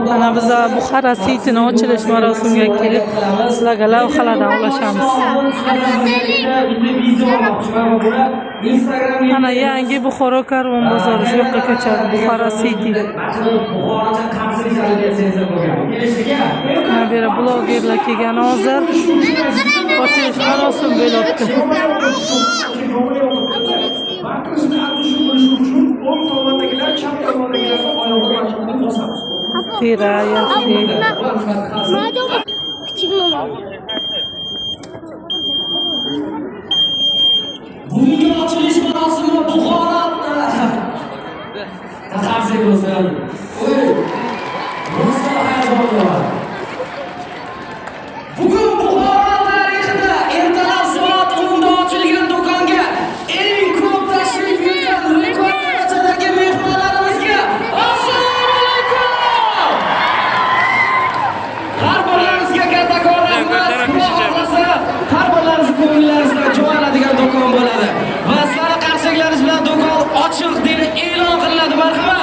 Mana biz Buxara City'ni ochilish marosimiga kelib, sizlarga lavhalardan ulashamiz. Mana yangi Buxoro karvon bozori shu yoqqa ko'chadi, Buxara City. Mana bu yerda blogerlar kelgan hozir. Ochilish marosimi bo'lyapti. Bugungi ochilish marosimi Buxoro tavsiya bo'lsin. Bugun Buxoro tarixida ertalab soat 10 da ochilgan do'konga eng ko'p tashrif buyurgan rekord darajadagi mehmonlarimizga assalomu alaykum. Har birlaringizga kattakon rahmat. Har birlaringiz ko'nglaringizda jo'naladigan do'kon bo'ladi. Va sizlarning qarshilaringiz bilan do'kon ochiq deb e'lon qilinadi. Marhamat.